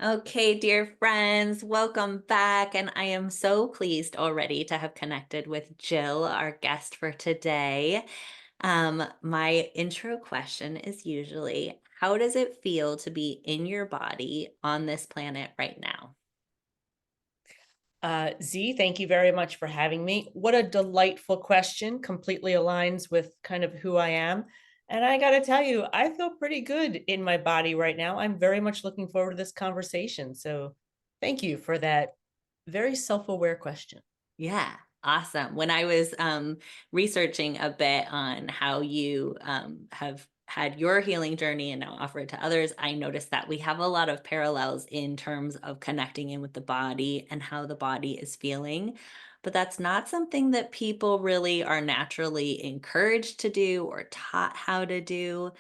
Okay, dear friends, welcome back. And I am so pleased already to have connected with Jill, our guest for today. My intro question is usually, how does it feel to be in your body on this planet right now? Z, thank you very much for having me. What a delightful question. Completely aligns with kind of who I am. And I got to tell you, I feel pretty good in my body right now. I'm very much looking forward to this conversation. So thank you for that very self aware question. Yeah, awesome. When I was researching a bit on how you have had your healing journey and now offer it to others, I noticed that we have a lot of parallels in terms of connecting in with the body and how the body is feeling. But that's not something that people really are naturally encouraged to do or taught how to do.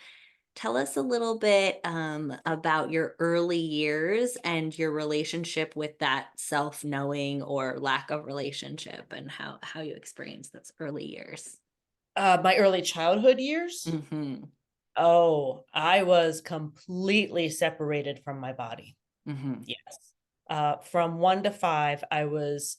Tell us a little bit about your early years and your relationship with that self-knowing or lack of relationship and how you experienced those early years. My early childhood years. Mhm. Oh, I was completely separated from my body. Mhm. Yes. From 1 to 5, I was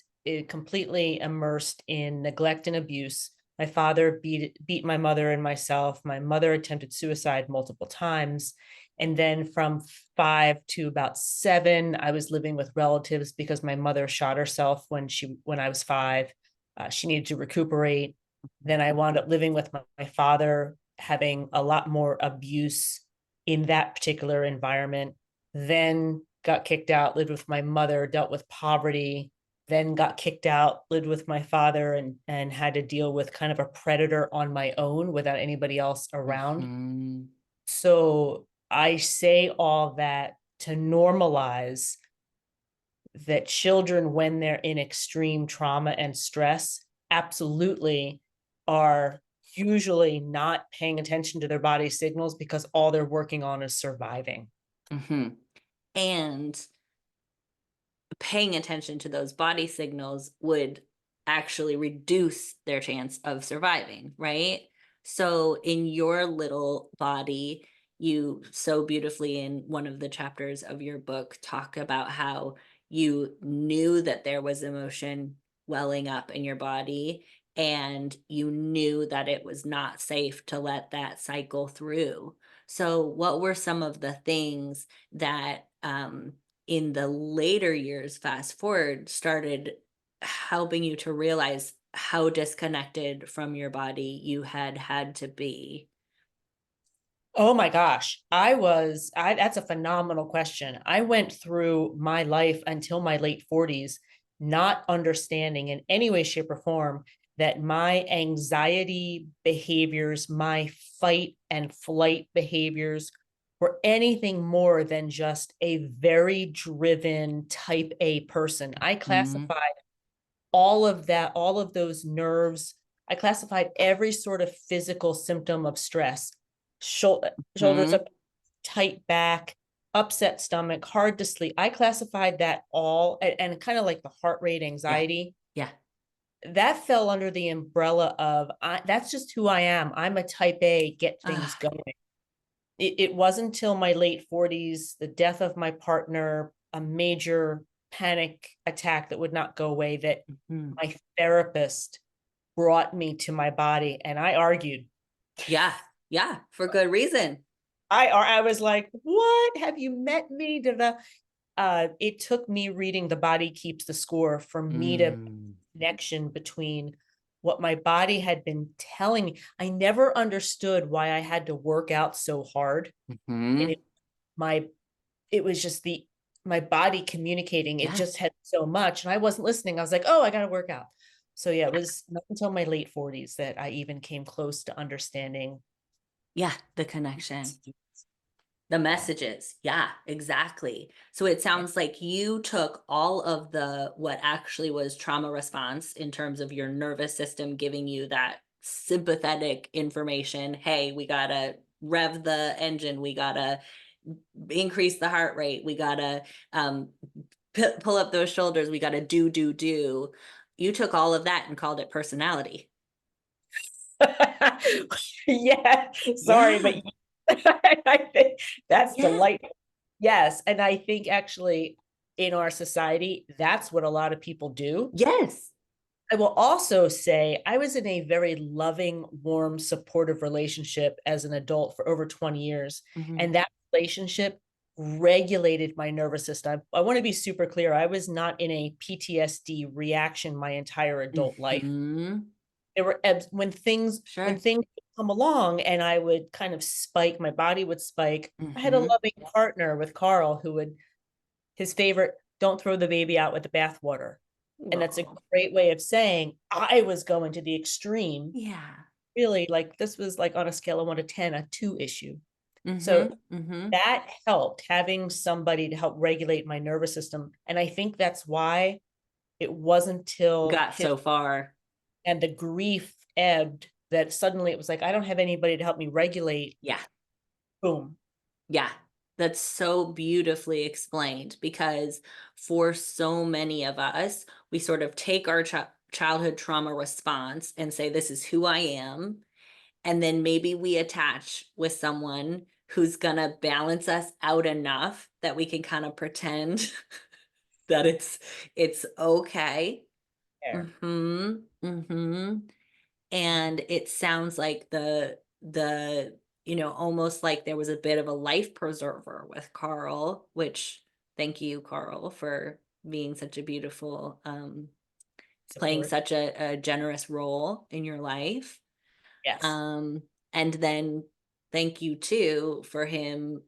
completely immersed in neglect and abuse. My father beat my mother and myself. My mother attempted suicide multiple times. And then from 5 to about 7, I was living with relatives because my mother shot herself when I was 5. She needed to recuperate. Then I wound up living with my father, having a lot more abuse in that particular environment. Then got kicked out, lived with my mother, dealt with poverty, then got kicked out, lived with my father, and had to deal with kind of a predator on my own without anybody else around. Mhm. So I say all that to normalize that children, when they're in extreme trauma and stress, absolutely are usually not paying attention to their body signals because all they're working on is surviving. Mhm. And paying attention to those body signals would actually reduce their chance of surviving, right? So, in your little body, you so beautifully in one of the chapters of your book talk about how you knew that there was emotion welling up in your body and you knew that it was not safe to let that cycle through. So, what were some of the things that in the later years, fast forward, started helping you to realize how disconnected from your body you had had to be? Oh my gosh. That's a phenomenal question. I went through my life until my late 40s, not understanding in any way, shape, or form that my anxiety behaviors, my fight and flight behaviors were anything more than just a very driven type A person. I Mhm. classified all of that, all of those nerves. I classified every sort of physical symptom of stress. Shoulders up, Mhm. tight back, upset stomach, hard to sleep. I classified that all, and kind of like the heart rate Yeah. anxiety. Yeah. That fell under the umbrella of that's just who I am. I'm a type A, get things Ah, going. It wasn't until my late 40s, the death of my partner, a major panic attack that would not go away, that mhm. my therapist brought me to my body. And I argued. Yeah. Yeah, for good reason. I was like, what? Have you met me? It took me reading The Body Keeps the Score for me to Mm. connection between what my body had been telling me. I never understood why I had to work out so hard. And Mhm. my it was just my body communicating. It Yeah. just had so much, and I wasn't listening. I was like, oh, I got to work out. So yeah, it was not until my late 40s that I even came close to understanding. Yeah, the connection. The Yeah. messages. Yeah, exactly. So it Yeah. sounds like you took all of the what actually was trauma response in terms of your nervous system giving you that sympathetic information. Hey, we got to rev the engine. We got to increase the heart rate. We got to um, pull up those shoulders. We got to do. You took all of that and called it personality. Yeah. Sorry, but Yeah. I think that's Yeah. delightful. Yes. And I think actually in our society, that's what a lot of people do. Yes. I will also say I was in a very loving, warm, supportive relationship as an adult for over 20 years. Mhm. And that relationship regulated my nervous system. I want to be super clear. I was not in a PTSD reaction my entire adult life. Mhm. There were ebbs when Sure. things would come along and I would kind of spike, my body would spike. I had a Mhm. loving partner with Carl who would his favorite, don't throw the baby out with the bathwater. And that's a Oh. great way of saying I was going to the extreme. Yeah. Really, like this was like on a scale of 1 to 10, a 2 issue. So Mhm. Mhm. that helped having somebody to help regulate my nervous system. And I think that's why it wasn't till Got his so far. and the grief ebbed that suddenly it was like, I don't have anybody to help me regulate. Yeah. Boom. Yeah. That's so beautifully explained because for so many of us, we sort of take our childhood trauma response and say, this is who I am. And then maybe we attach with someone who's going to balance us out enough that we can kind of pretend that it's okay. There. Mhm. Mhm. And it sounds like the almost like there was a bit of a life preserver with Carl, which thank you, Carl, for being such a beautiful playing Support. such a generous role in your life. Yes. Um, and then thank you too for him,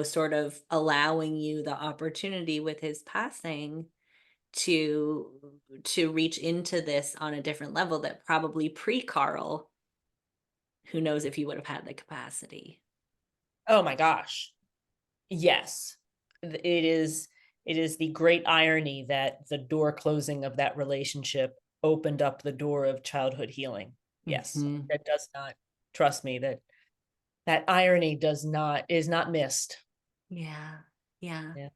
sort of allowing you the opportunity with his passing to reach into this on a different level that probably pre-Carl, who knows if you would have had the capacity. Oh my gosh. Yes. It is the great irony that the door closing of that relationship opened up the door of childhood healing. Yes. Mhm. That does not trust me that that irony does not is not missed. Yeah. Yeah. Yeah.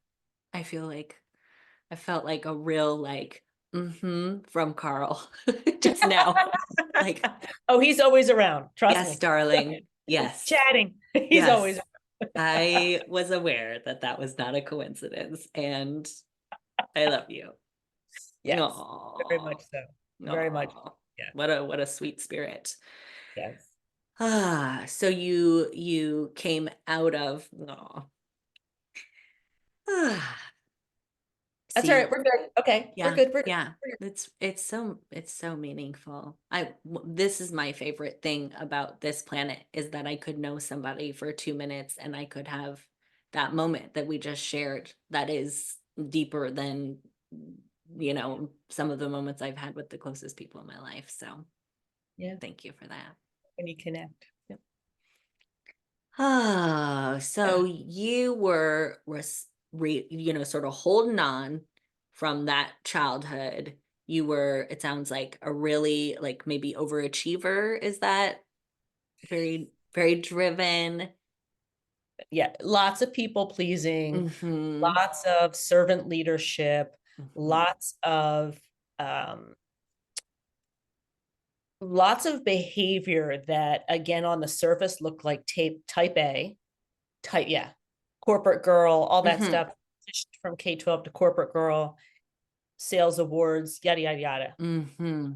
I feel like I felt like a real like from Carl just now. Like, Oh, he's always around. Trust yes, me. darling. Yes. Chatting. He's always Yes. I was aware that that was not a coincidence and I love you. yes. Very Oh, much so. Very much. oh, Yeah. what a sweet spirit. Yes. So you came out of no. That's all right. See, We're good. Okay. We're yeah, good. We're good. yeah. We're good. It's so meaningful. This is my favorite thing about this planet is that I could know somebody for 2 minutes and I could have that moment that we just shared that is deeper than some of the moments I've had with the closest people in my life. So Yeah. thank you for that. When you connect. Yep. Oh, so you were sort of holding on from that childhood. You were, it sounds like a really like maybe overachiever. Is that very, very driven? Yeah. Lots of people pleasing, Mm-hmm. lots of servant leadership, Mm-hmm. lots of um lots of behavior that again on the surface looked like type A, type yeah, corporate girl, all that Mm-hmm. stuff from K-12 to corporate girl, sales awards, yada yada yada. Mm-hmm.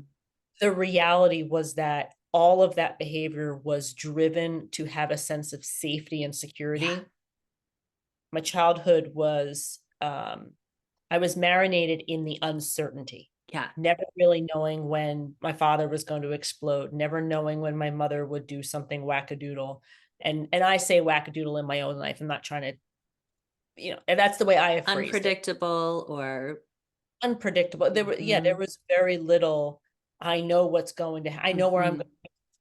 The reality was that all of that behavior was driven to have a sense of safety and Yeah. security. My childhood was I was marinated in the uncertainty, Yeah. never really knowing when my father was going to explode, never knowing when my mother would do something wackadoodle. And I say wackadoodle in my own life. I'm not trying to, and that's the way I have phrased it. Unpredictable or Unpredictable. There mm-hmm. was very little, I know what's going to, I know where I'm Mm-hmm. going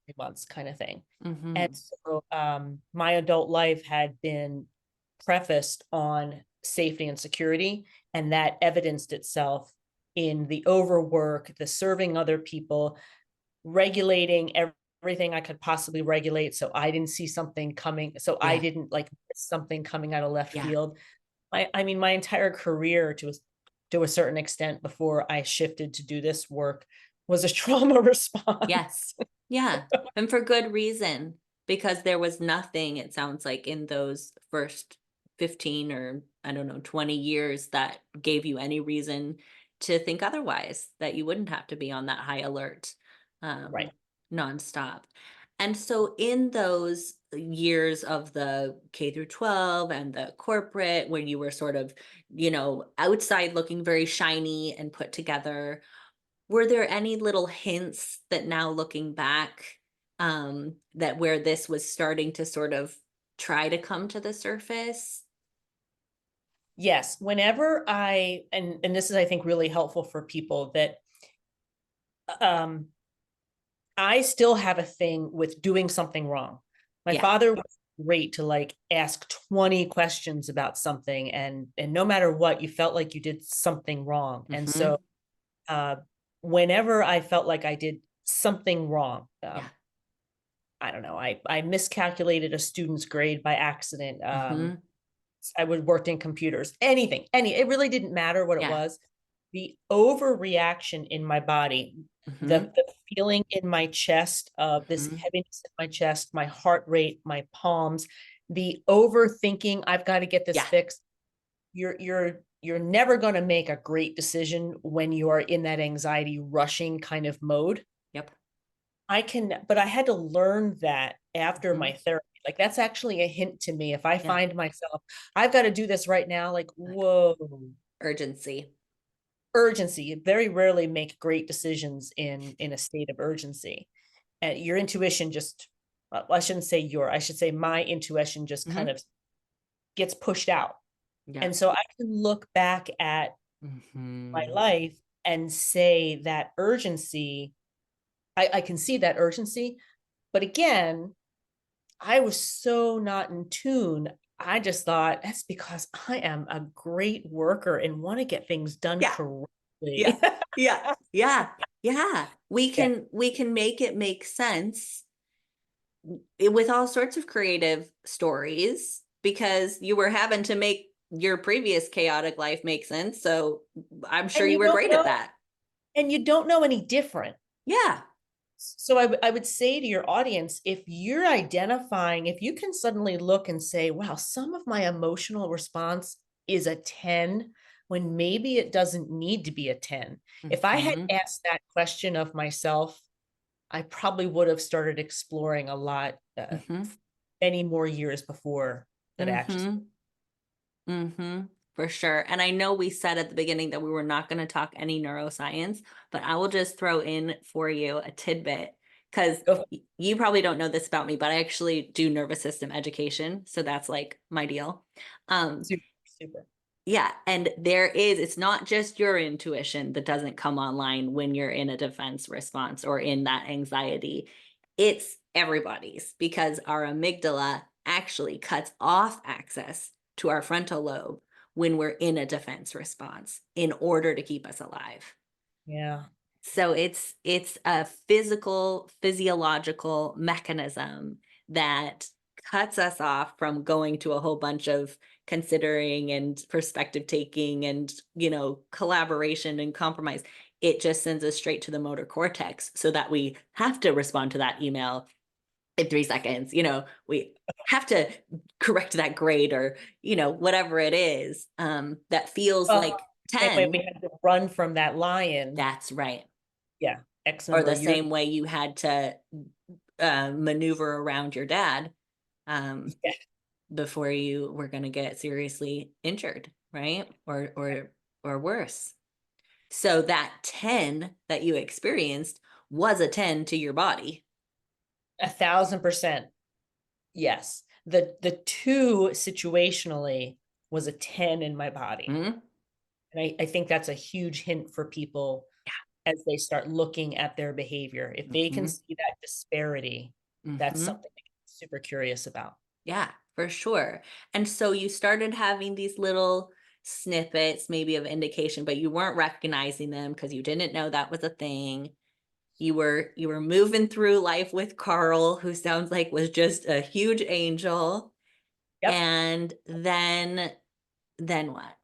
in 3 months kind of thing. And Mm-hmm. so my adult life had been prefaced on safety and security, and that evidenced itself in the overwork, the serving other people, regulating everything I could possibly regulate. So I didn't see something coming. So I Yeah. didn't like miss something coming out of left Yeah. field. I mean, my entire career to a certain extent before I shifted to do this work was a trauma Yes. response. Yeah. And for good reason, because there was nothing, it sounds like, in those first 15 or I don't know, 20 years that gave you any reason to think otherwise, that you wouldn't have to be on that high alert Right. nonstop. And so in those years of the K through 12 and the corporate, when you were sort of, outside looking very shiny and put together, were there any little hints that now looking back, that where this was starting to sort of try to come to the surface? Yes. Whenever and this is, I think, really helpful for people that, um, I still have a thing with doing something wrong. My Yeah. father was great to like ask 20 questions about something, and no matter what, you felt like you did something wrong. And Mm-hmm. so uh whenever I felt like I did something wrong, Yeah. I don't know, I miscalculated a student's grade by accident. Mm-hmm. I would worked in computers, it really didn't matter what it Yeah. was. The overreaction in my body, Mm-hmm. the feeling in my chest of this Mm-hmm. heaviness in my chest, my heart rate, my palms, the overthinking, I've got to get this Yeah. fixed. You're never going to make a great decision when you are in that anxiety rushing kind of mode. Yep. But I had to learn that after Mm-hmm. my therapy. Like that's actually a hint to me. If I Yeah. find myself, I've got to do this right now, like, Like whoa, urgency. urgency. You very rarely make great decisions in a state of urgency. And your intuition just, well, I shouldn't say I should say my intuition just kind Mm-hmm. of gets pushed out. Yeah. And so I can look back at my Mm-hmm. life and say that urgency, I can see that urgency. But again, I was so not in tune. I just thought that's because I am a great worker and want to get things done Yeah. correctly. Yeah. Yeah. Yeah. Yeah. We Yeah. can we can make it make sense with all sorts of creative stories because you were having to make your previous chaotic life make sense. So I'm sure And you you were don't great at know, that. and you don't know any different. Yeah. So I would say to your audience, if you're identifying, if you can suddenly look and say, wow, some of my emotional response is a 10 when maybe it doesn't need to be a 10. If I had Mm-hmm. asked that question of myself, I probably would have started exploring a lot, Mm-hmm. many more years before that actually. Mm-hmm. Mm-hmm. For sure. And I know we said at the beginning that we were not going to talk any neuroscience, but I will just throw in for you a tidbit because Go you probably don't know this about me, but I actually do nervous system education. So that's like my deal. Um, super, super. yeah. And it's not just your intuition that doesn't come online when you're in a defense response or in that anxiety. It's everybody's because our amygdala actually cuts off access to our frontal lobe when we're in a defense response in order to keep us alive. Yeah. So it's a physiological mechanism that cuts us off from going to a whole bunch of considering and perspective taking and collaboration and compromise. It just sends us straight to the motor cortex so that we have to respond to that email in 3 seconds. We have to correct that grade or whatever it is that feels Well, like same way we 10. had to run from that lion. That's right. Yeah. X Or number the of years. same way you had to maneuver around your dad um, Yeah. before you were going to get seriously injured, right? Or worse. So that 10 that you experienced was a 10 to your body. 1,000%. Yes. The two situationally was a 10 in my body. Mm-hmm. And I think that's a huge hint for people as they start looking at their behavior. If they can Mm-hmm. see that disparity, that's Mm-hmm. something to get super curious about. Yeah, for sure. And so you started having these little snippets, maybe of indication, but you weren't recognizing them because you didn't know that was a thing. You were moving through life with Carl, who sounds like was just a huge angel. Yep. And then what?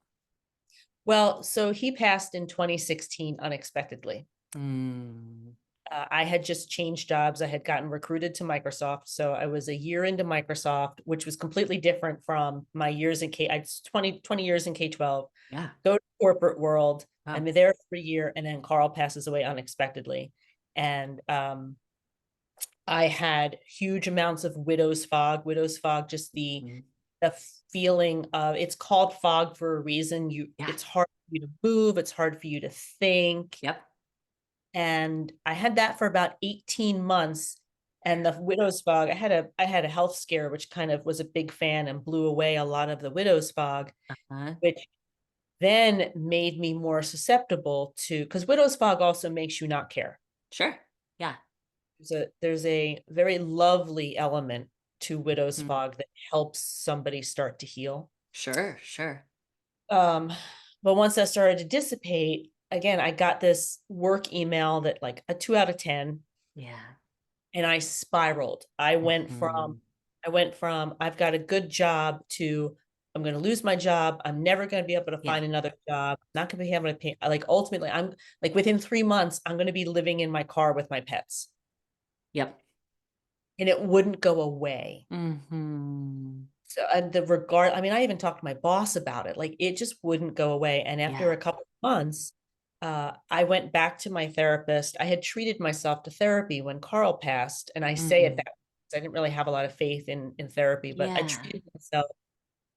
Well, so he passed in 2016 unexpectedly. Hmm. I had just changed jobs. I had gotten recruited to Microsoft. So I was a year into Microsoft, which was completely different from my years in K. I 20 years in K-12, Yeah. go to corporate world. Wow. I'm there for a year, and then Carl passes away unexpectedly. And I had huge amounts of widow's fog. Widow's fog, just Mm. the feeling of, it's called fog for a reason. Yeah. It's hard for you to move, it's hard for you to think. Yep. And I had that for about 18 months. And the widow's fog, I had a health scare, which kind of was a big fan and blew away a lot of the widow's fog, Uh-huh. which then made me more susceptible to, because widow's fog also makes you not care. Sure. Yeah. There's a very lovely element to widow's Mm. fog that helps somebody start to heal. Sure. Sure. Um, but once that started to dissipate, again, I got this work email that like a 2 out of 10, Yeah. and I spiraled. Mhm. I went from I've got a good job to I'm going to lose my job. I'm never going to be able to Yeah. find another job. Not going to be able to pay. Like ultimately, I'm like within 3 months, I'm going to be living in my car with my pets, Yep. and it wouldn't go away. Mhm. So, and the regard, I mean, I even talked to my boss about it. Like it just wouldn't go away. And after Yeah. a couple of months, I went back to my therapist. I had treated myself to therapy when Carl passed. And I say it Mhm. that I didn't really have a lot of faith in therapy, but I Yeah. treated myself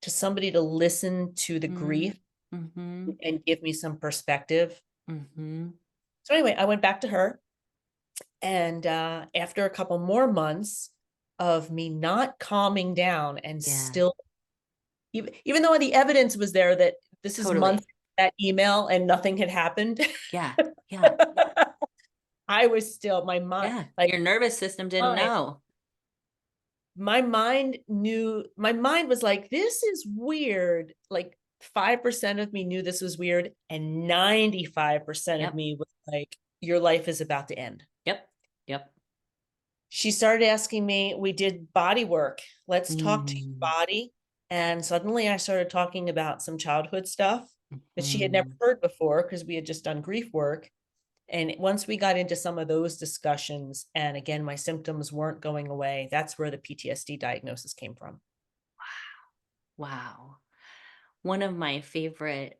to somebody to listen to the Mm. grief Mhm. and give me some perspective. Mhm. So anyway, I went back to her. And after a couple more months of me not calming down and Yeah. still, even though the evidence was there that this is months Totally. that email and nothing had happened, Yeah. Yeah. I was still my mind, Yeah. like Your nervous system didn't my know. my mind was like, this is weird. Like 5% of me knew this was weird, and 95% of Yep. me was like, your life is about to end. Yep. Yep. She started asking me, we did body work. Let's talk to your Mm. body. And suddenly I started talking about some childhood stuff that she had never Mhm. heard before because we had just done grief work. And once we got into some of those discussions, and again, my symptoms weren't going away, that's where the PTSD diagnosis came from. Wow. One of my favorite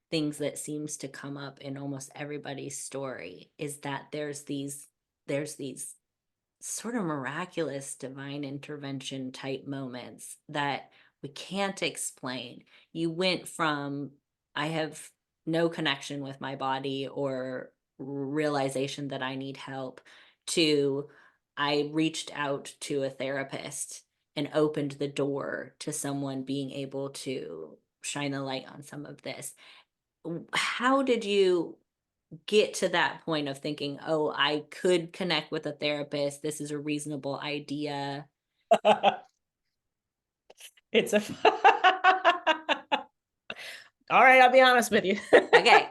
things that seems to come up in almost everybody's story is that there's these sort of miraculous divine intervention type moments that we can't explain. You went from, I have no connection with my body or realization that I need help, to I reached out to a therapist and opened the door to someone being able to shine a light on some of this. How did you get to that point of thinking, "Oh, I could connect with a therapist. This is a reasonable idea." It's a all right, I'll be honest with you. Okay.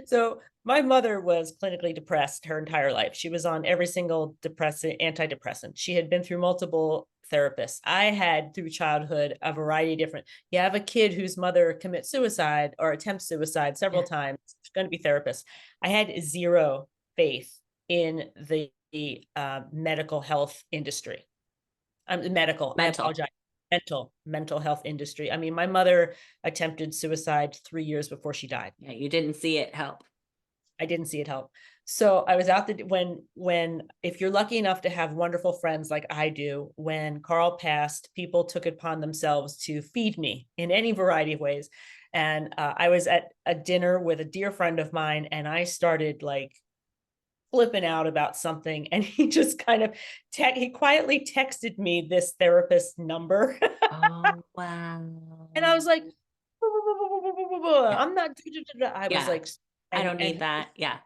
So my mother was clinically depressed her entire life. She was on every single antidepressant. She had been through multiple therapists. I had through childhood a variety of different. You have a kid whose mother commits suicide or attempts suicide several Yeah. times. It's going to be therapists. I had zero faith in the medical health industry. Medical. I Mental. apologize. Mental health industry. I mean, my mother attempted suicide 3 years before she died. Yeah, you didn't see it help. I didn't see it help. So I was out the when if you're lucky enough to have wonderful friends like I do, when Carl passed, people took it upon themselves to feed me in any variety of ways. And I was at a dinner with a dear friend of mine, and I started like flipping out about something, and he just kind of he quietly texted me this therapist number. Oh, And I wow. was like, Yeah. I'm not, I was Yeah. like, I and don't need that. Yeah.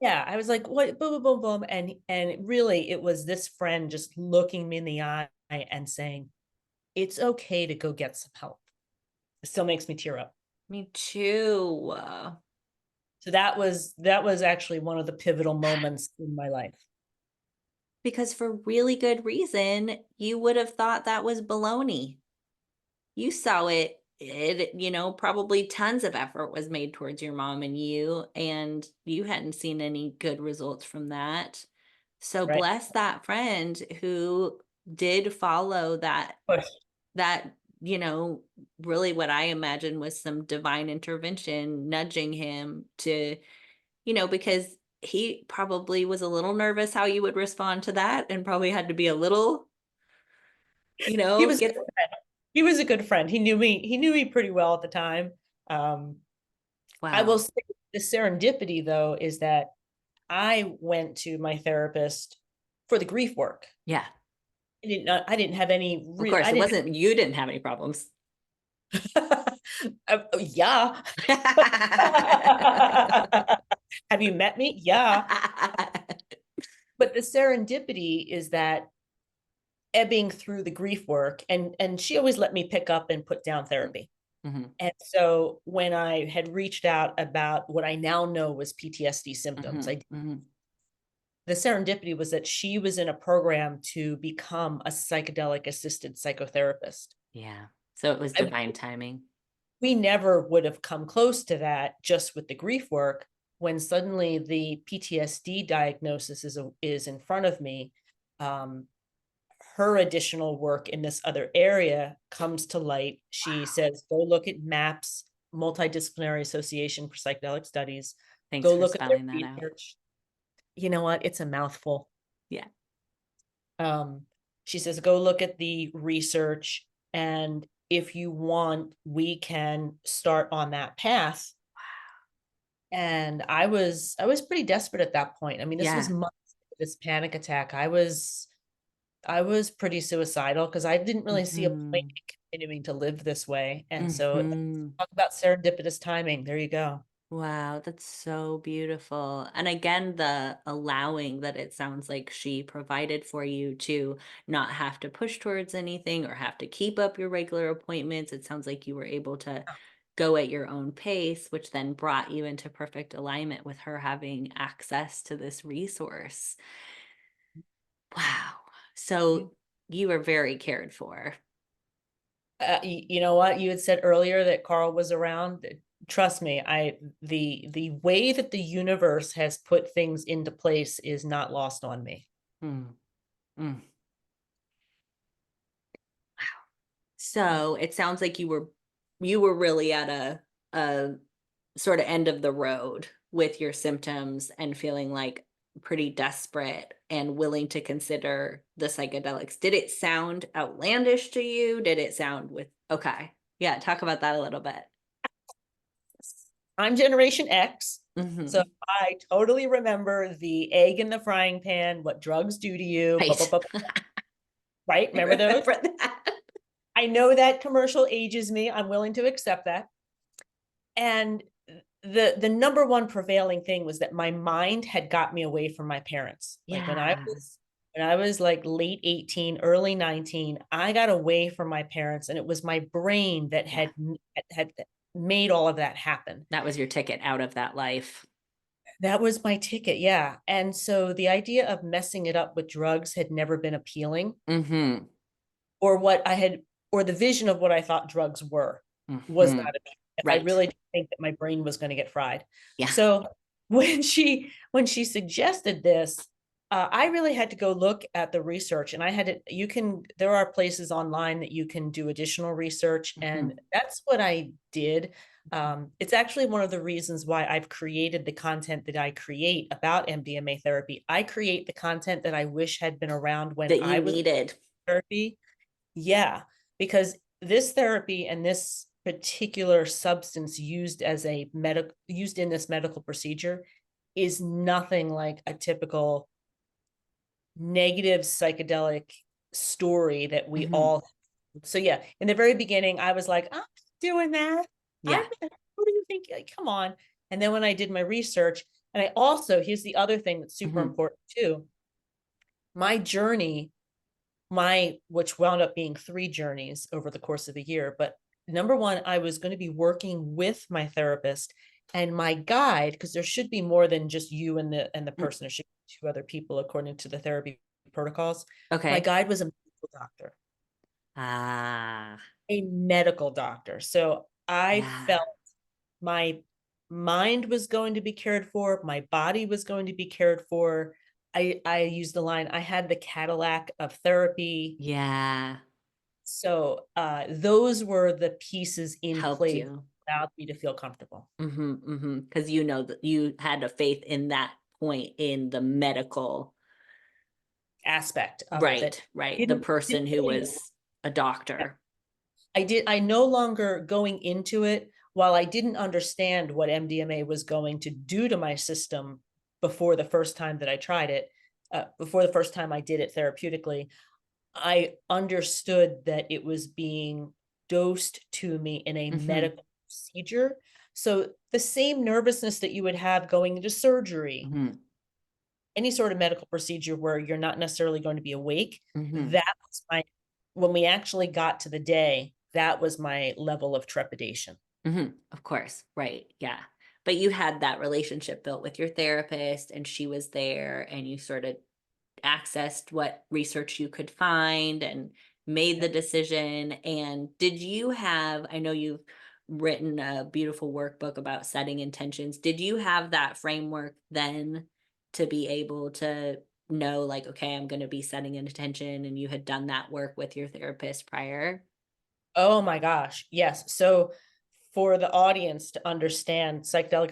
yeah, I was like, what, boom, boom, boom, boom. And really it was this friend just looking me in the eye and saying, it's okay to go get some help. It still makes me tear up. Me too. So that was actually one of the pivotal moments in my life. Because for really good reason, you would have thought that was baloney. You saw it it, you know, probably tons of effort was made towards your mom and you hadn't seen any good results from that. So Right. bless that friend who did follow Push. that, you know, really what I imagine was some divine intervention nudging him to, you know, because he probably was a little nervous how you would respond to that and probably had to be a little, you He know, was get he was a good friend. He knew me pretty well at the time. Um, I will wow. say the serendipity though is that I went to my therapist for the grief work. Yeah. I didn't have any Of real course, I it didn't wasn't you didn't have any problems. yeah. Have you met me? Yeah. But the serendipity is that ebbing through the grief work, and she always let me pick up and put down therapy. Mhm, And so when I had reached out about what I now know was PTSD symptoms, mhm, mhm. the serendipity was that she was in a program to become a psychedelic assisted psychotherapist. Yeah. So it was I, divine timing. we never would have come close to that just with the grief work. When suddenly the PTSD diagnosis is in front of me, um, her additional work in this other area comes to light. She says, go look at MAPS, Multidisciplinary Association for Psychedelic Studies. Thanks Go for look at their spelling that out. research. You know what? It's a mouthful. Yeah. Um, she says, go look at the research. And if you want, we can start on that path. And I was pretty desperate at that point. I mean, this was Yeah. months of this panic attack. I was pretty suicidal because I didn't really see a point Mhm, in continuing to live this way. And so mhm. talk about serendipitous timing. There you go. Wow, that's so beautiful. And again, the allowing that it sounds like she provided for you to not have to push towards anything or have to keep up your regular appointments. It sounds like you were able to go at your own pace, which then brought you into perfect alignment with her having access to this resource. Wow. So you were very cared for. You know what? You had said earlier that Carl was around. Trust me, the way that the universe has put things into place is not lost on me. Mm, mm. So it sounds like you were really at a sort of end of the road with your symptoms and feeling like pretty desperate and willing to consider the psychedelics. Did it sound outlandish to you? Did it sound with okay. Yeah, talk about that a little bit. I'm Generation X, so Mhm. I totally remember the egg in the frying pan, what drugs do to you, Right. right? I Remember those? remember that. I know that commercial ages me. I'm willing to accept that. And the number one prevailing thing was that my mind had got me away from my parents. Like Yeah. when I was like late 18, early 19, I got away from my parents, and it was my brain that Yeah. had made all of that happen. That was your ticket out of that life. That was my ticket, yeah. And so the idea of messing it up with drugs had never been appealing, Mhm. or what I had, or the vision of what I thought drugs were was not Mhm. appealing. I Right. really didn't think that my brain was going to get fried. Yeah. So when she suggested this, I really had to go look at the research, and I had to, there are places online that you can do additional research, and Mhm. that's what I did. It's actually one of the reasons why I've created the content that I create about MDMA therapy. I create the content that I wish had been around when That I you was in needed. therapy. Yeah, because this therapy and this particular substance used in this medical procedure is nothing like a typical negative psychedelic story that we Mhm. all. So yeah, in the very beginning I was like, I'm doing that. Yeah. Who do you think? Like, come on. And then when I did my research, and I also, here's the other thing that's super Mhm. important too. My journey, which wound up being 3 journeys over the course of a year. But number one, I was going to be working with my therapist and my guide, because there should be more than just you and the Mm. person. There should be 2 other people according to the therapy protocols. My Okay. guide was a medical doctor. Ah. a medical doctor. So I Yeah. felt my mind was going to be cared for, my body was going to be cared for. I used the line, I had the Cadillac of therapy. Yeah. So those were the pieces in Helped place you. that allowed me to feel comfortable. Mm-hmm. Mm-hmm. Because you know that you had a faith in that point in the medical. Aspect of it that Right, right. The didn't person who really, was a doctor. I no longer going into it, while I didn't understand what MDMA was going to do to my system before the first time that I tried it, before the first time I did it therapeutically, I understood that it was being dosed to me in a Mm-hmm. medical procedure. So the same nervousness that you would have going into surgery, Mm-hmm. any sort of medical procedure where you're not necessarily going to be awake, Mm-hmm. that was my, when we actually got to the day, that was my level of trepidation. Mm-hmm. Of course. Right. Yeah. But you had that relationship built with your therapist and she was there and you sort of accessed what research you could find and made the Yep. decision. And did you have, I know you've written a beautiful workbook about setting intentions. Did you have that framework then to be able to know, like, okay, I'm going to be setting an intention and you had done that work with your therapist prior? Oh my gosh, yes. So for the audience to understand, psychedelic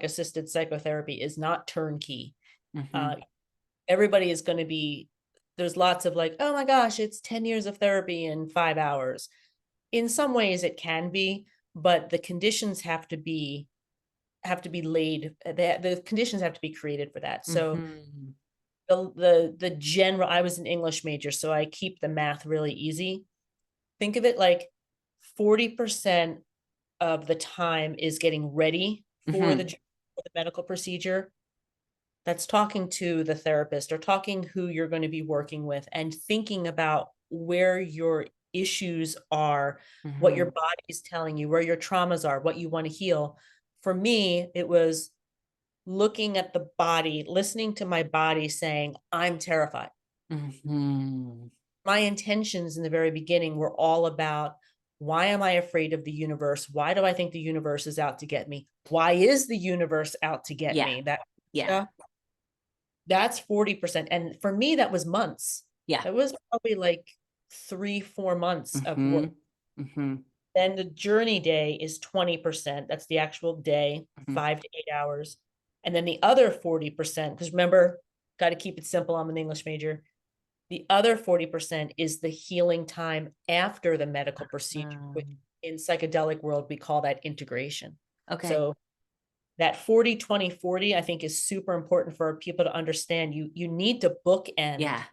assisted psychotherapy is not turnkey. Mm-hmm. Uh, everybody is going to be, there's lots of like, oh my gosh, it's 10 years of therapy in 5 hours. In some ways it can be, but the conditions have to be laid, the conditions have to be created for that. So Mm-hmm. the general, I was an English major, so I keep the math really easy. Think of it like 40% of the time is getting ready for Mm-hmm. for the medical procedure. That's talking to the therapist or talking who you're going to be working with and thinking about where your issues are, what your Mm-hmm. body is telling you, where your traumas are, what you want to heal. For me, it was looking at the body, listening to my body saying, I'm terrified. Mm-hmm. My intentions in the very beginning were all about, why am I afraid of the universe? Why do I think the universe is out to get me? Why is the universe out to get Yeah. me? That Yeah. stuff, that's 40%. And for me, that was months. Yeah. That was probably like 3, 4 months of Mm-hmm. work. Mm-hmm. Then the journey day is 20%. That's the actual day, Mm-hmm. 5 to 8 hours. And then the other 40%, because remember, got to keep it simple. I'm an English major. The other 40% is the healing time after the medical procedure, which in psychedelic world, we call that integration. Okay. So that 40, 20, 40, I think is super important for people to understand. You need to bookend Yeah.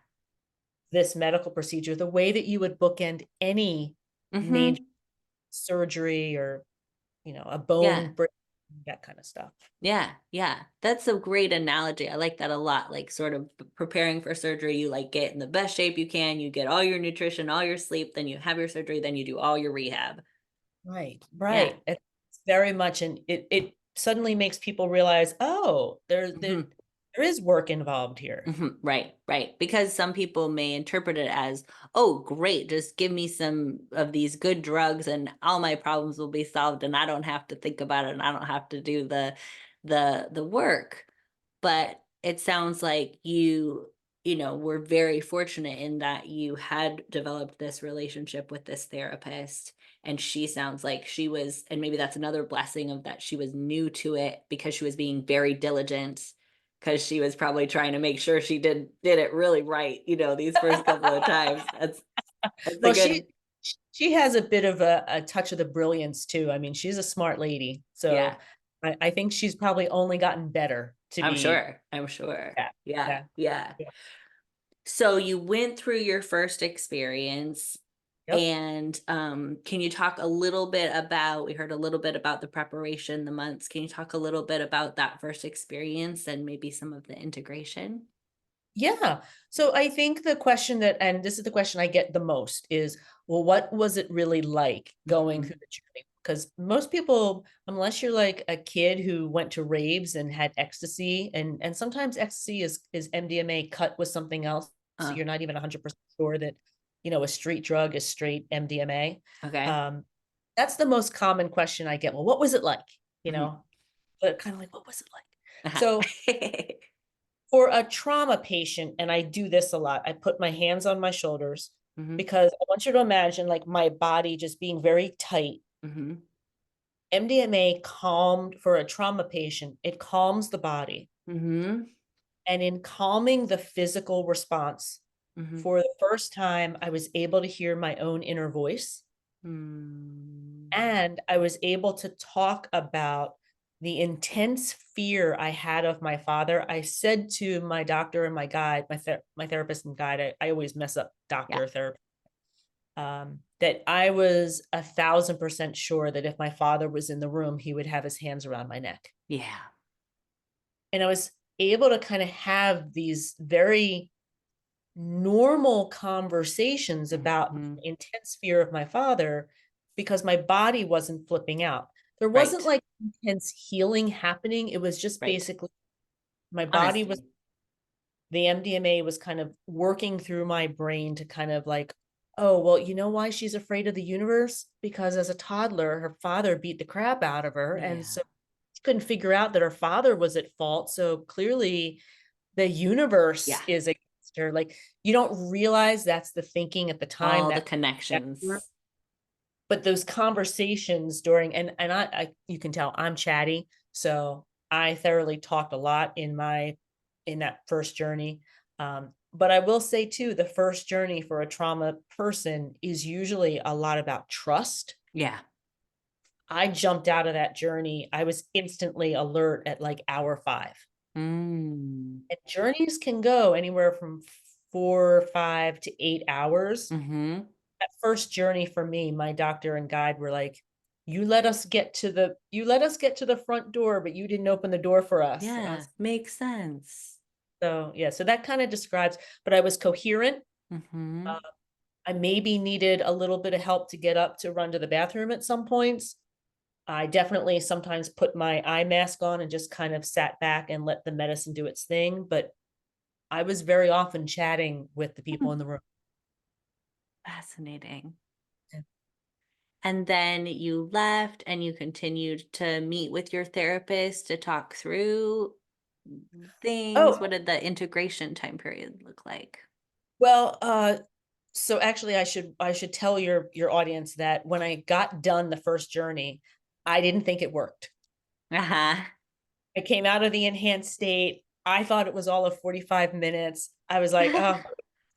this medical procedure the way that you would bookend any major Mm-hmm. surgery or, a Yeah. bone break, that kind of stuff. Yeah. Yeah. That's a great analogy. I like that a lot. Like sort of preparing for surgery, you like get in the best shape you can, you get all your nutrition, all your sleep, then you have your surgery, then you do all your rehab. Right, Yeah. right. It's very much, and it suddenly makes people realize, oh, Mm-hmm. there is work involved here. Mm-hmm. Right, right. Because some people may interpret it as, oh, great, just give me some of these good drugs and all my problems will be solved and I don't have to think about it and I don't have to do the work. But it sounds like you were very fortunate in that you had developed this relationship with this therapist and she sounds like she was, and maybe that's another blessing of that she was new to it because she was being very diligent because she was probably trying to make sure she did it really right, these first couple of times. That's a Well, good. she has a bit of a touch of the brilliance too. I mean, she's a smart lady, Yeah, so I think she's probably only gotten better to I'm be. sure. I'm sure. Yeah, Yeah, yeah, yeah. yeah. So you went through your first experience Yep. and can you talk a little bit about, we heard a little bit about the preparation, the months. Can you talk a little bit about that first experience and maybe some of the integration? Yeah. So I think the question that, and this is the question I get the most is, well, what was it really like going through Mhm. the journey? Because most people, unless you're like a kid who went to raves and had ecstasy, and sometimes ecstasy is MDMA cut with something else, so Uh, you're not even 100% sure that. a street drug is straight MDMA. Okay. Um, that's the most common question I get. Well, what was it like? You Mhm. know, but kind of like, what was it like? Uh-huh. So for a trauma patient, and I do this a lot, I put my hands on my shoulders Mhm. because I want you to imagine like my body just being very tight. Mhm. MDMA calmed for a trauma patient, it calms the body. Mhm. And in calming the physical response, Mhm. for the first time, I was able to hear my own inner voice. Mm. And I was able to talk about the intense fear I had of my father. I said to my doctor and my guide, my therapist and guide, I always mess up Yeah. doctor therapist, that I was 1,000% sure that if my father was in the room, he would have his hands around my neck. Yeah. And I was able to kind of have these very normal conversations about Mhm. the intense fear of my father because my body wasn't flipping out. There wasn't Right. like intense healing happening. It was just Right. basically my body was, Honesty. the MDMA was kind of working through my brain to kind of like, oh, well, you know why she's afraid of the universe? Because as a toddler, her father beat the crap out of her. And Yeah. so she couldn't figure out that her father was at fault. So clearly the universe Yeah. is against her. Like you don't realize that's the thinking at the time All the that, connections. but those conversations during, and I you can tell I'm chatty, so I thoroughly talked a lot in that first journey. But I will say too, the first journey for a trauma person is usually a lot about trust. Yeah. I jumped out of that journey. I was instantly alert at like hour 5. Mm. And journeys can go anywhere from 4, 5 to 8 hours. Mhm. That first journey for me, my doctor and guide were like, you let us get to the front door, but you didn't open the door for us. And I Yeah. was Makes sense. so yeah, so that kind of describes, but I was coherent. Uh, Mhm. I maybe needed a little bit of help to get up to run to the bathroom at some points. I definitely sometimes put my eye mask on and just kind of sat back and let the medicine do its thing. But I was very often chatting with the people Hmm. in the room. Fascinating. And then you left and you continued to meet with your therapist to talk through things. Oh, What did the integration time period look like? well, so actually I should tell your audience that when I got done the first journey, I didn't think it worked. Uh-huh. I came out of the enhanced state. I thought it was all of 45 minutes. I was like, oh,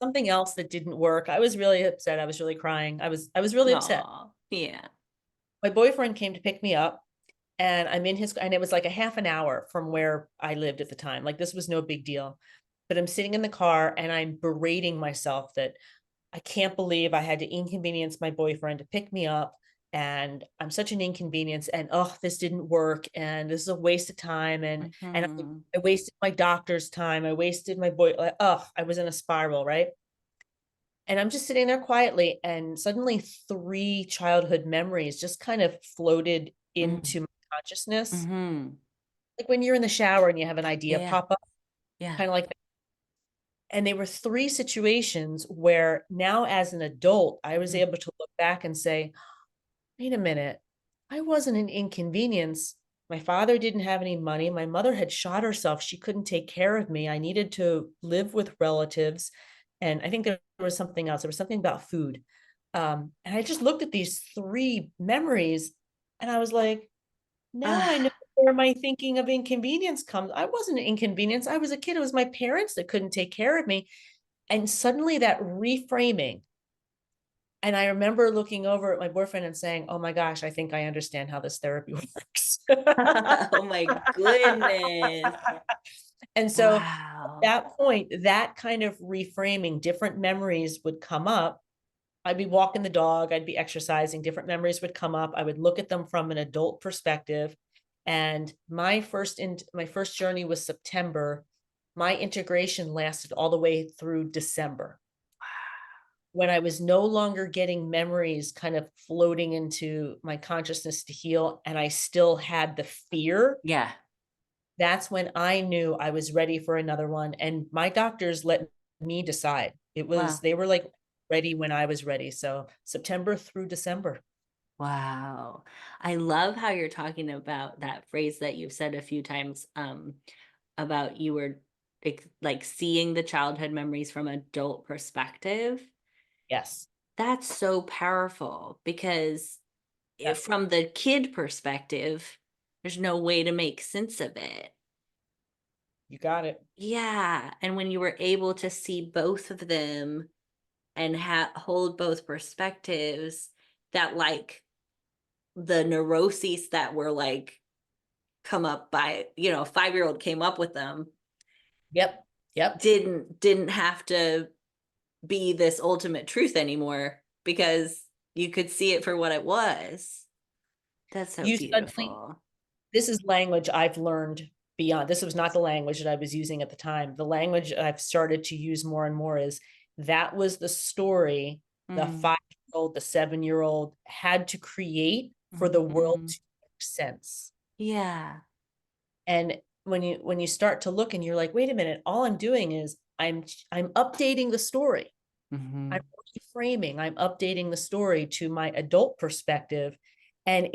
something else that didn't work. I was really upset. I was really crying. I was really upset. Oh, yeah. My boyfriend came to pick me up and I'm in his, and it was like a half an hour from where I lived at the time. Like this was no big deal. But I'm sitting in the car and I'm berating myself that I can't believe I had to inconvenience my boyfriend to pick me up. And I'm such an inconvenience. And oh, this didn't work. And this is a waste of time. And Mhm. I wasted my doctor's time. I wasted my boy. Like, oh, I was in a spiral, right? And I'm just sitting there quietly. And suddenly 3 childhood memories just kind of floated Mm. into my consciousness. Mhm. Like when you're in the shower and you have an Yeah, idea yeah. pop up, Yeah. kind of like, and they were 3 situations where now as an adult, I was Mhm. able to look back and say, wait a minute, I wasn't an inconvenience. My father didn't have any money. My mother had shot herself. She couldn't take care of me. I needed to live with relatives. And I think there was something else. There was something about food. And I just looked at these 3 memories and I was like, now I know Ah, where my thinking of inconvenience comes. I wasn't an inconvenience. I was a kid. It was my parents that couldn't take care of me. And suddenly that reframing, and I remember looking over at my boyfriend and saying, "Oh my gosh, I think I understand how this therapy works." oh my goodness. And so at Wow. that point, that kind of reframing, different memories would come up. I'd be walking the dog, I'd be exercising, different memories would come up. I would look at them from an adult perspective. And my first journey was September. My integration lasted all the way through December, when I was no longer getting memories kind of floating into my consciousness to heal, and I still had the fear. Yeah. That's when I knew I was ready for another one. And my doctors let me decide. Wow. They were like, ready when I was ready. So September through December. Wow. I love how you're talking about that phrase that you've said a few times, about you were like seeing the childhood memories from adult perspective. Yes. That's so powerful because Yeah, if from the kid perspective, there's no way to make sense of it. you got it. Yeah. And when you were able to see both of them and hold both perspectives, that like the neuroses that were like come up by, a 5-year-old came up with them, Yep. Yep. didn't have to be this ultimate truth anymore because you could see it for what it was. That's so You suddenly, beautiful. this is language I've learned beyond. This was not the language that I was using at the time. The language I've started to use more and more is that was the story the Mm, 5-year-old, the 7-year-old had to create for the world mhm. to make sense. Yeah. And when you start to look and you're like, wait a minute, all I'm doing is I'm updating the story. I'm Mhm. reframing, I'm updating the story to my adult perspective. And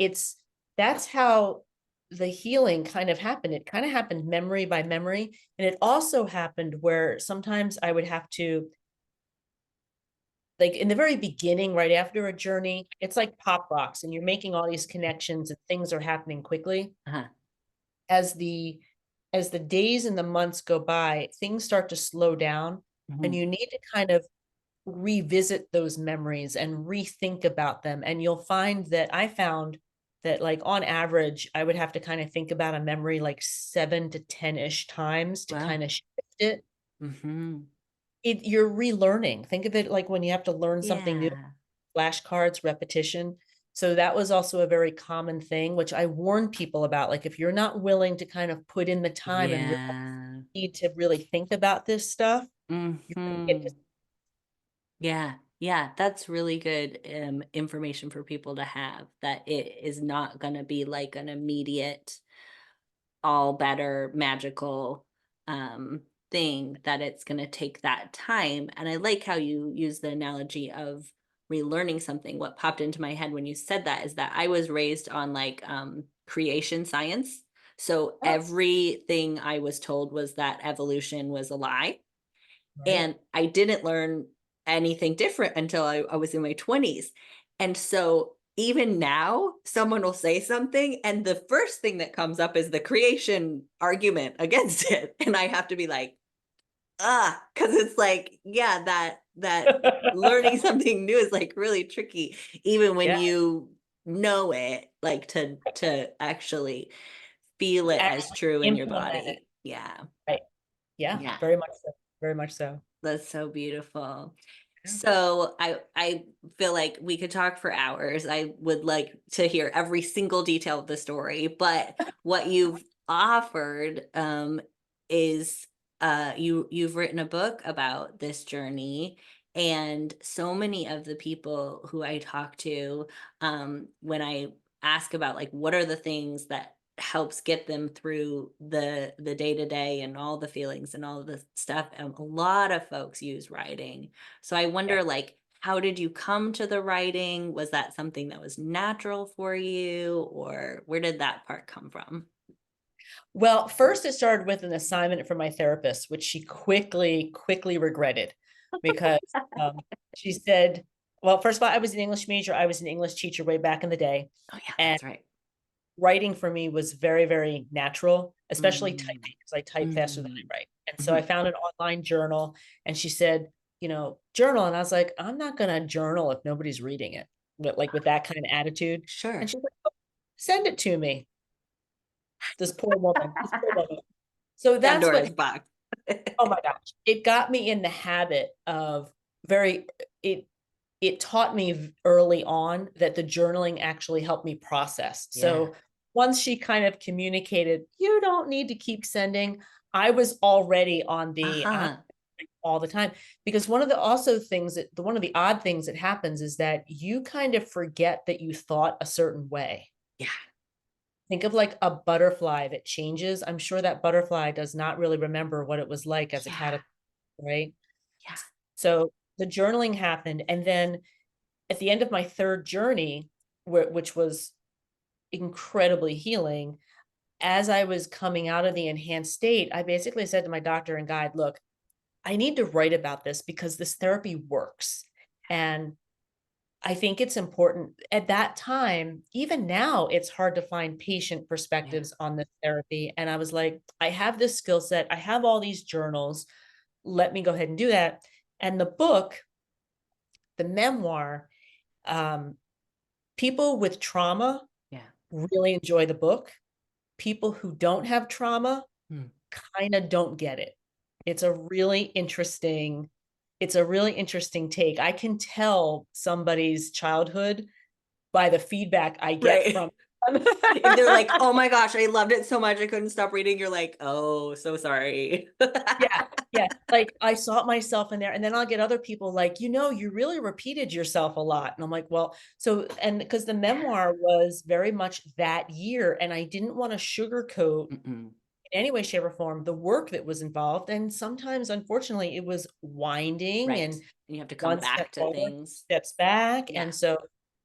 that's how the healing kind of happened. It kind of happened memory by memory. And it also happened where sometimes I would have to, like in the very beginning, right after a journey, it's like pop rocks and you're making all these connections and things are happening quickly. Uh-huh. As the days and the months go by, things start to slow down and Mhm. you need to kind of revisit those memories and rethink about them. And you'll find that I found that like on average, I would have to kind of think about a memory like 7 to 10-ish times to Wow. kind of shift it. Mhm. You're relearning. Think of it like when you have to learn something new, Yeah. flashcards, repetition. So that was also a very common thing, which I warn people about. Like if you're not willing to kind of put in the time and really Yeah. need to really think about this stuff, you're gonna get Mhm. Yeah, yeah, that's really good information for people to have, that it is not going to be like an immediate, all better, magical um, thing, that it's going to take that time. And I like how you use the analogy of relearning something. What popped into my head when you said that is that I was raised on like creation science. So oh, everything I was told was that evolution was a lie, right. and I didn't learn anything different until I was in my 20s. And so even now, someone will say something, and the first thing that comes up is the creation argument against it. And I have to be like, because it's like, yeah, that learning something new is like really tricky, even when Yeah. you know it, like to actually feel To it as actually true in your implement it. body. Yeah. Right. Yeah, Yeah. very much so. Very much so. That's so beautiful. Yeah. So I feel like we could talk for hours. I would like to hear every single detail of the story, but what you've offered is you've written a book about this journey, and so many of the people who I talk to, when I ask about like what are the things that helps get them through the day to day and all the feelings and all of the stuff, a lot of folks use writing. So I Yeah. wonder, like, how did you come to the writing? Was that something that was natural for you, or where did that part come from? Well, first it started with an assignment from my therapist, which she quickly regretted because she said, well, first of all, I was an English major. I was an English teacher way back in the day. Oh yeah, And that's right. writing for me was very, very natural, especially typing, Mm, because I type faster than mm, I write. And so I mhm. found an online journal and she said, journal. And I was like, I'm not going to journal if nobody's reading it, but like with that kind of attitude. And Sure. she's like, oh, send it to me. This poor woman, this poor woman. So that's what, Pandora's box. oh my gosh, it got me in the habit of very, it, it taught me early on that the journaling actually helped me process. Yeah. So once she kind of communicated, you don't need to keep sending, I was already on the Uh-huh. all the time. Because one of the also things that one of the odd things that happens is that you kind of forget that you thought a certain way. Yeah. Think of like a butterfly that changes. I'm sure that butterfly does not really remember what it was like as a Yeah. caterpillar, right? Yeah. So the journaling happened. And then at the end of my third journey, which was incredibly healing, as I was coming out of the enhanced state, I basically said to my doctor and guide, look, I need to write about this because this therapy works. And I think it's important at that time. Even now, it's hard to find patient Yeah. perspectives on this therapy. And I was like, I have this skill set, I have all these journals. Let me go ahead and do that. And the book, the memoir, um, people with trauma Yeah. really enjoy the book. People who don't have trauma Hmm. kind of don't get it. It's a really interesting, it's a really interesting take. I can tell somebody's childhood by the feedback I get Right. from them. If they're like, oh my gosh, I loved it so much, I couldn't stop reading. You're like, oh, so sorry. Yeah, yeah. Like I saw myself in there, and then I'll get other people like, you really repeated yourself a lot. And I'm like, well, so, and because the memoir was very much that year, and I didn't want to sugarcoat Mm-mm. in any way, shape, or form the work that was involved. And sometimes, unfortunately, it was winding Right. and And you have to come one step back to forward, things. steps back. Yeah. And so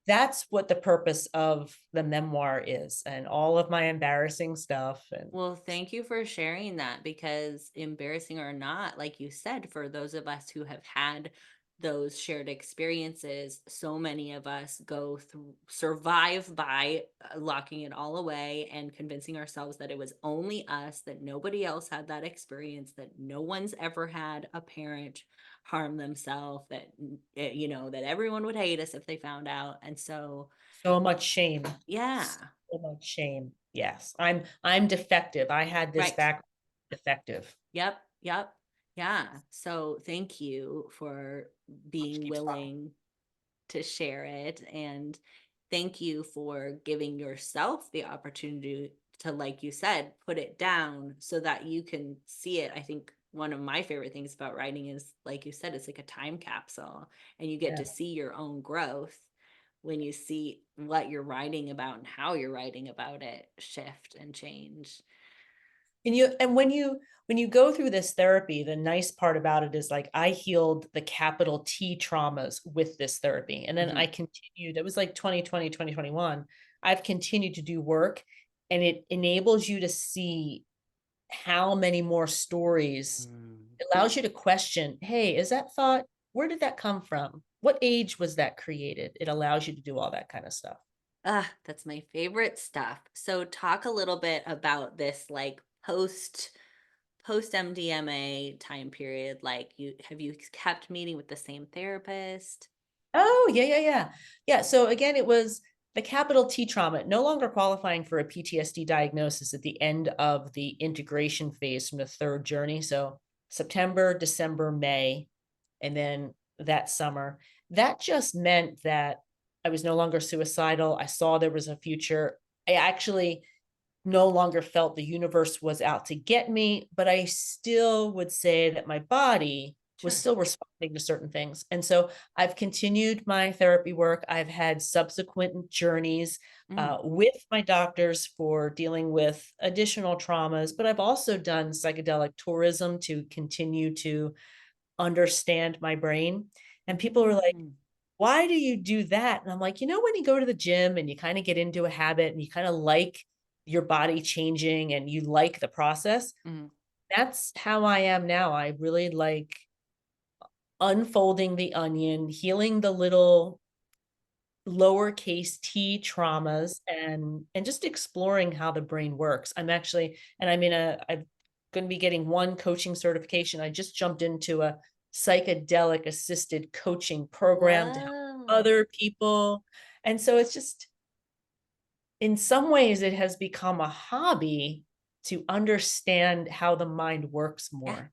that's what the purpose of the memoir is, and all of my embarrassing stuff. And Well, thank you for sharing that because embarrassing or not, like you said, for those of us who have had those shared experiences, so many of us go through, survive by locking it all away and convincing ourselves that it was only us, that nobody else had that experience, that no one's ever had a parent harm themselves, that, that everyone would hate us if they found out. And so, so much shame. yeah, So much shame. Yes, I'm defective. I had this right. back defective. Yep, yep. Yeah. So thank you for being Keeps talking. willing to share it. And thank you for giving yourself the opportunity to, like you said, put it down so that you can see it. I think one of my favorite things about writing is, like you said, it's like a time capsule and you get Yeah. to see your own growth when you see what you're writing about and how you're writing about it shift and change. And when you go through this therapy, the nice part about it is like I healed the capital T traumas with this therapy. And then I Mhm. continued, it was like 2020, 2021. I've continued to do work, and it enables you to see how many more stories. Mm. It allows you to question, hey, is that thought, where did that come from? What age was that created? It allows you to do all that kind of stuff. Ah, that's my favorite stuff. So talk a little bit about this like post MDMA time period. Like you kept meeting with the same therapist? Oh, yeah, yeah, yeah. Yeah. So again, it was the capital T trauma, no longer qualifying for a PTSD diagnosis at the end of the integration phase from the third journey. So September, December, May, and then that summer. That just meant that I was no longer suicidal. I saw there was a future. I actually no longer felt the universe was out to get me, but I still would say that my body was Sure. still responding to certain things. And so I've continued my therapy work. I've had subsequent journeys Mm. with my doctors for dealing with additional traumas, but I've also done psychedelic tourism to continue to understand my brain. And people are like, Mm. why do you do that? And I'm like, when you go to the gym and you kind of get into a habit and you kind of like your body changing and you like the process, Mm. that's how I am now. I really like unfolding the onion, healing the little lowercase t traumas, and just exploring how the brain works. I'm actually, and I'm going to be getting one coaching certification. I just jumped into a psychedelic assisted coaching program to help Whoa. other people. And so it's just, in some ways, it has become a hobby to understand how the mind works Yeah. more.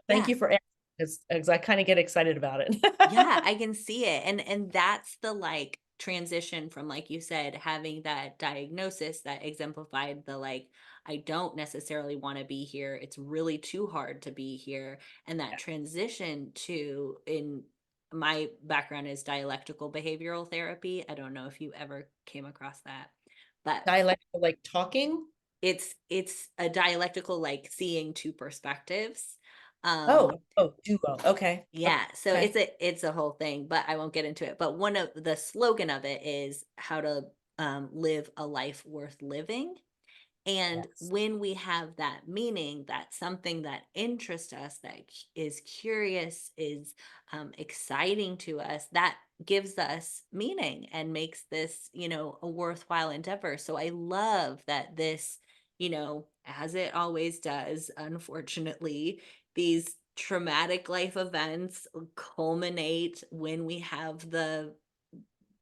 Thank Yeah. you for asking, because I kind of get excited about it. Yeah, I can see it. And that's the like transition from, like you said, having that diagnosis that exemplified the like, I don't necessarily want to be here. It's really too hard to be here. And that transition to, in my background is dialectical behavioral therapy. I don't know if you ever came across that, but Dialectical, like talking. it's a dialectical, like seeing two perspectives. Duo. Okay. Yeah, so Okay. it's a whole thing, but I won't get into it. But one of the slogan of it is how to live a life worth living. And Yes. when we have that meaning, that's something that interests us, that is curious, is exciting to us, that gives us meaning and makes this, a worthwhile endeavor. So I love that this, as it always does, unfortunately, these traumatic life events culminate when we have the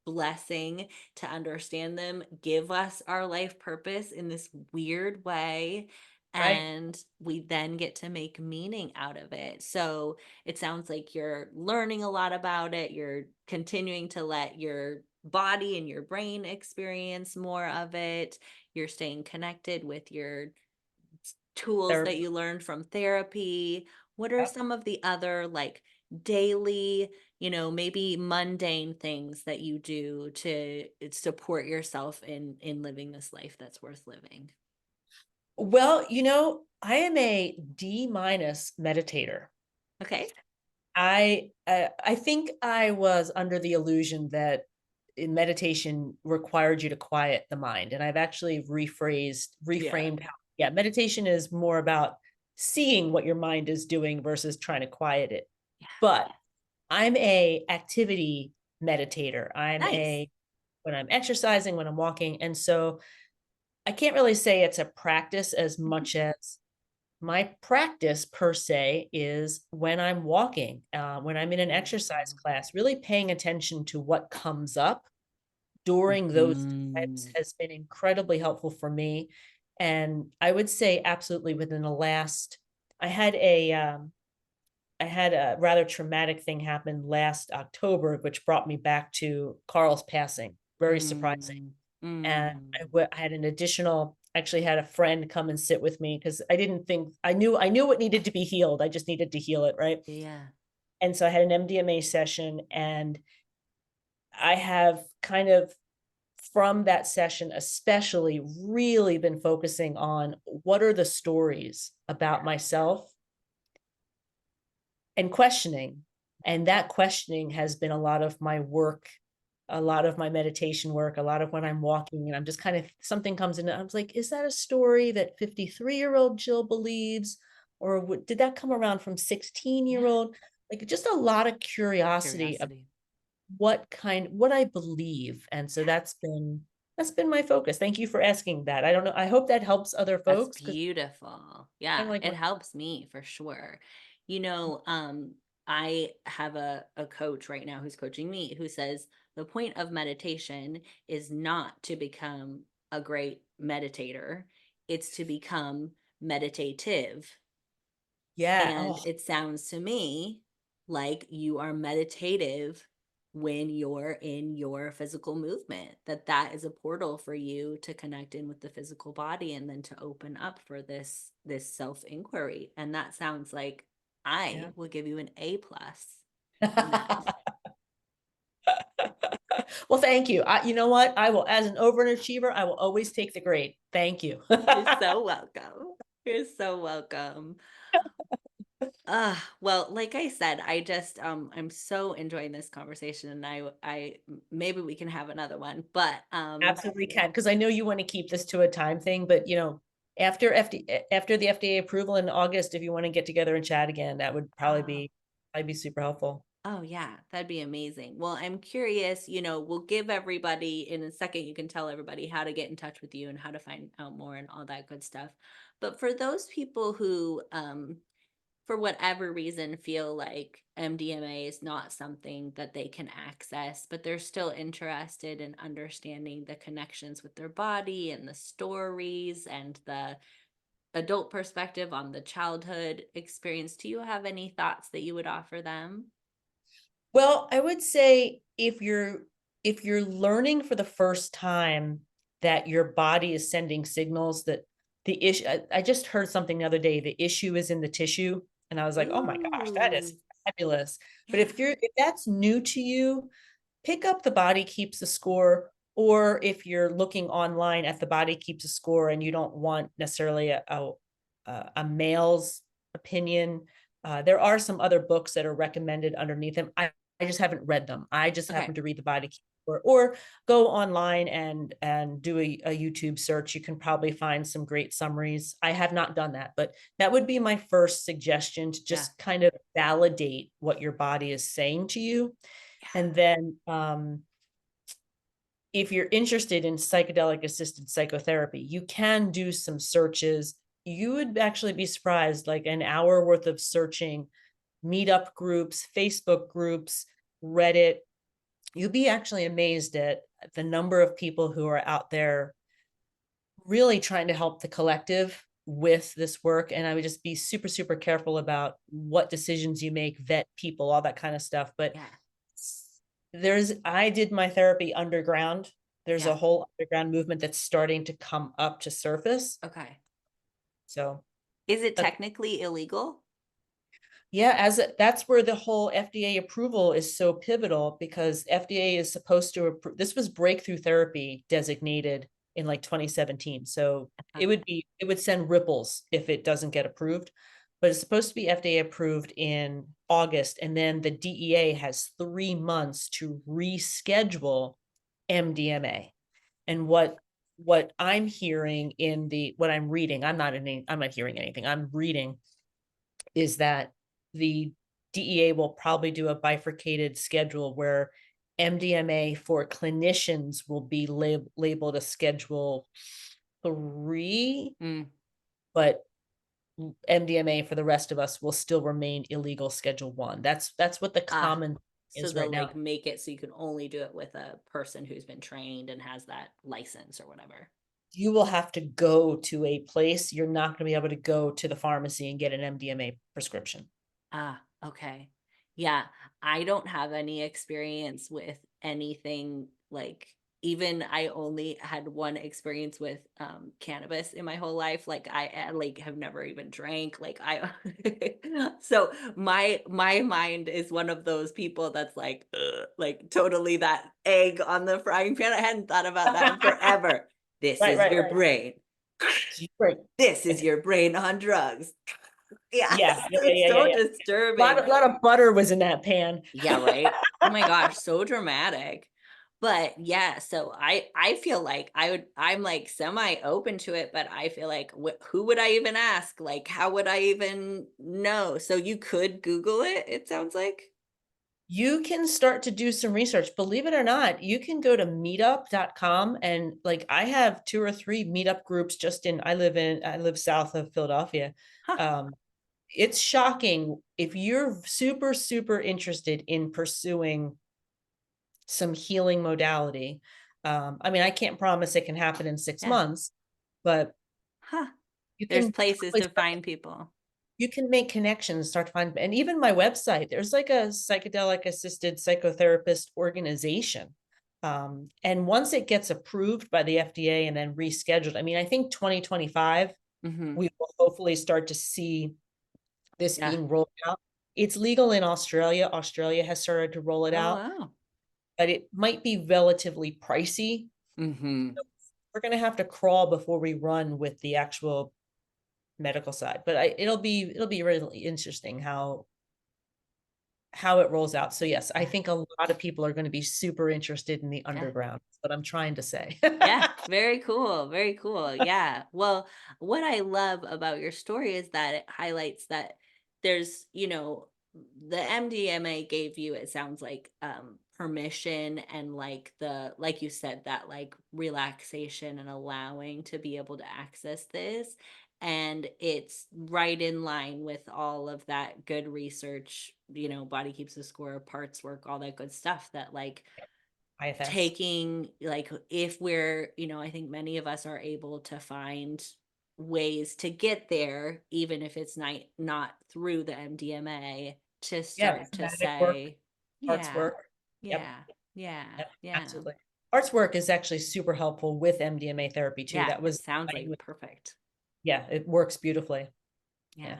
blessing to understand them, give us our life purpose in this weird way. Right. And we then get to make meaning out of it. So it sounds like you're learning a lot about it. You're continuing to let your body and your brain experience more of it. You're staying connected with your tools that Therapy. you learned from therapy. What are Yep. some of the other like daily, maybe mundane things that you do to support yourself in living this life that's worth living? Well, I am a D minus meditator. Okay. I think I was under the illusion that in meditation required you to quiet the mind, and I've actually Yeah. reframed how, yeah, meditation is more about seeing what your mind is doing versus trying to quiet it. Yeah. But I'm a activity meditator. Nice. When I'm exercising, when I'm walking, and so I can't really say it's a practice as Mhm. much as my practice per se is when I'm walking, when I'm in an exercise Mhm. class, really paying attention to what comes up during those times Mhm. has been incredibly helpful for me. And I would say absolutely within the last, I had a, um, I had a rather traumatic thing happen last October, which brought me back to Carl's passing. Very surprising. Mm. And Mm. I had an additional, actually had a friend come and sit with me because I didn't think I knew what needed to be healed. I just needed to heal it, right? Yeah. And so I had an MDMA session, and I have kind of from that session especially really been focusing on what are the stories about myself and questioning. And that questioning has been a lot of my work, a lot of my meditation work, a lot of when I'm walking and I'm just kind of something comes in and I was like, is that a story that 53-year-old Jill believes? Or did that come around from 16-year-old? Like just a lot of curiosity of Curiosity. what I believe. And so that's been my focus. Thank you for asking that. I don't know. I hope that helps other That's folks because beautiful. kind Yeah, of like it helps me for sure. You know, um, I have a coach right now who's coaching me who says the point of meditation is not to become a great meditator, it's to become meditative. yeah. And Oh, it sounds to me like you are meditative when you're in your physical movement, that is a portal for you to connect in with the physical body and then to open up for this self inquiry. And that sounds like I yeah. will give you an A plus in that. Well, thank you. You know what? I will, as an overachiever, I will always take the grade. Thank you. You're so welcome. You're so welcome. Well, like I said, I'm so enjoying this conversation, and maybe we can have another one. But Absolutely can, because I know you want to keep this to a time thing, but after after the FDA approval in August, if you want to get together and chat again, that would oh, probably be super helpful. oh yeah, that'd be amazing. Well, I'm curious, we'll give everybody in a second, you can tell everybody how to get in touch with you and how to find out more and all that good stuff. But for those people who for whatever reason feel like MDMA is not something that they can access, but they're still interested in understanding the connections with their body and the stories and the adult perspective on the childhood experience. Do you have any thoughts that you would offer them? Well, I would say if you're learning for the first time that your body is sending signals that the issue, I just heard something the other day, the issue is in the tissue. And I was like, oh my gosh, that is Ooh, fabulous. But yeah. if that's new to you, pick up The Body Keeps the Score, or if you're looking online at The Body Keeps a Score and you don't want necessarily a male's opinion, There are some other books that are recommended underneath them. I just haven't read them. I just Okay. happen to read the body keeper, or go online and do a YouTube search. You can probably find some great summaries. I have not done that, but that would be my first suggestion, to Yeah. just kind of validate what your body is saying to you. Yeah. And then if you're interested in psychedelic assisted psychotherapy, you can do some searches. You would actually be surprised, like an hour worth of searching, meetup groups, Facebook groups, Reddit. You'd be actually amazed at the number of people who are out there really trying to help the collective with this work. And I would just be super, super careful about what decisions you make, vet people, all that kind of stuff. But Yeah. I did my therapy underground. There's Yeah. a whole underground movement that's starting to come up to surface. Okay. So Is it uh, technically illegal? yeah, that's where the whole FDA approval is so pivotal, because FDA is supposed to approve. This was breakthrough therapy designated in like 2017. So Uh, it would send ripples if it doesn't get approved. But it's supposed to be FDA approved in August, and then the DEA has 3 months to reschedule MDMA. And what I'm hearing in the what I'm reading, I'm not hearing anything. I'm reading, is that the DEA will probably do a bifurcated schedule where MDMA for clinicians will be labeled a schedule 3, mm, but MDMA for the rest of us will still remain illegal schedule 1. That's what the ah, common so is they'll right now. like make it so you can only do it with a person who's been trained and has that license or whatever. You will have to go to a place. You're not going to be able to go to the pharmacy and get an MDMA prescription. Ah, okay. Yeah, I don't have any experience with anything like, even I only had one experience with cannabis in my whole life. Like I like have never even drank. Like I so my mind is one of those people that's like ugh, like totally that egg on the frying pan. I hadn't thought about that in forever. This Right, is right, your right. brain. Right. This is your brain on drugs. Yeah, Yeah, yeah, it's yeah, yeah, so yeah. disturbing. A lot of butter was in that pan. Yeah, right. Oh my gosh, so dramatic. But yeah, so I feel like I'm like semi open to it, but I feel like who would I even ask? Like how would I even know? So you could Google it, it sounds like. You can start to do some research. Believe it or not, you can go to meetup.com, and like I have 2 or 3 meetup groups just I live south of Philadelphia. Huh. Um, it's shocking if you're super, super interested in pursuing some healing modality. I mean, I can't promise it can happen in six Yeah. months, but Huh. you There's can places probably to find people. you can make connections, start to find, and even my website, there's like a psychedelic assisted psychotherapist organization. And once it gets approved by the FDA and then rescheduled, I mean, I think 2025, Hmm. we will hopefully start to see this Yeah. being rolled out. It's legal in Australia. Australia has started to roll it Oh out, wow. but it might be relatively pricey. Hmm. We're going to have to crawl before we run with the actual medical side, but it'll be really interesting how it rolls out. So yes, I Yeah. think a lot of people are going to be super interested in the Yeah. underground. That's what I'm trying to say. Yeah, very cool. Very cool. Yeah. Well, what I love about your story is that it highlights that there's, the MDMA gave you, it sounds like, permission and like like you said, that like relaxation and allowing to be able to access this. And it's right in line with all of that good research, body keeps the score, parts work, all that good stuff that like IFS. taking like if we're I think many of us are able to find ways to get there even if it's not through the MDMA to Yeah, start to somatic work, say parts yeah, work. Yep, yeah, yeah, yep, yeah, absolutely. Parts work is actually super helpful with MDMA therapy too. yeah, That it was, sounds like perfect. yeah, it works beautifully. Yeah. Yeah.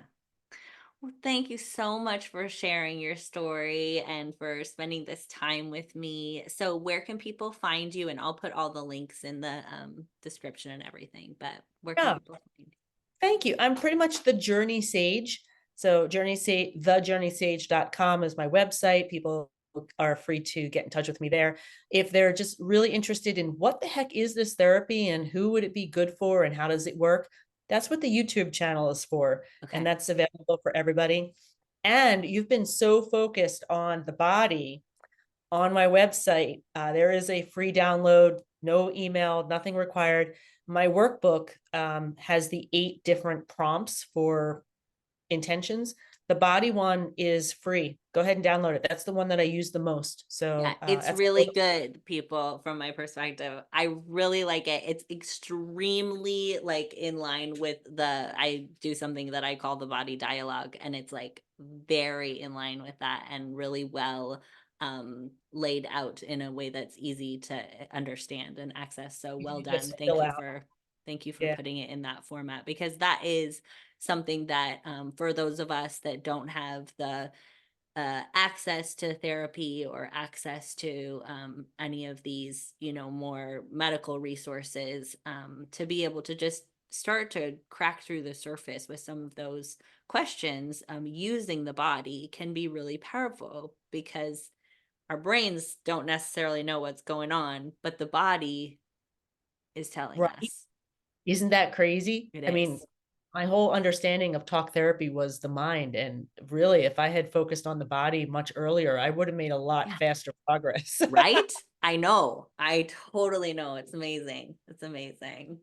Well, thank you so much for sharing your story and for spending this time with me. So, where can people find you? And I'll put all the links in the description and everything. But where can Yeah. people find you? Thank you. I'm pretty much the journey sage. So thejourneysage.com is my website. People are free to get in touch with me there. If they're just really interested in what the heck is this therapy and who would it be good for and how does it work, that's what the YouTube channel is for. And Okay. that's available for everybody. And you've been so focused on the body. On my website, there is a free download, no email, nothing required. My workbook has the 8 different prompts for intentions. The body one is free. Go ahead and download it. That's the one that I use the most. Yeah, So it's that's really good, people, from my perspective. I really like it. It's extremely like in line with I do something that I call the body dialogue, and it's like very in line with that and really well laid out in a way that's easy to understand and access. So well easy to done. fill out. Thank you for Yeah. putting it in that format, because that is something that for those of us that don't have the access to therapy or access to any of these, more medical resources, to be able to just start to crack through the surface with some of those questions, using the body can be really powerful, because our brains don't necessarily know what's going on, but the body is telling Right. us. Isn't that crazy? It I mean, is. my whole understanding of talk therapy was the mind. And really, if I had focused on the body much earlier, I would have made a lot Yeah. faster progress. Right? I know. I totally know. It's amazing. It's amazing.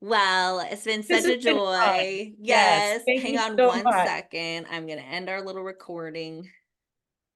Well, it's been This such has a been fun. joy. Yes. Yes. Thank Hang you on so one much. second. I'm going to end our little recording.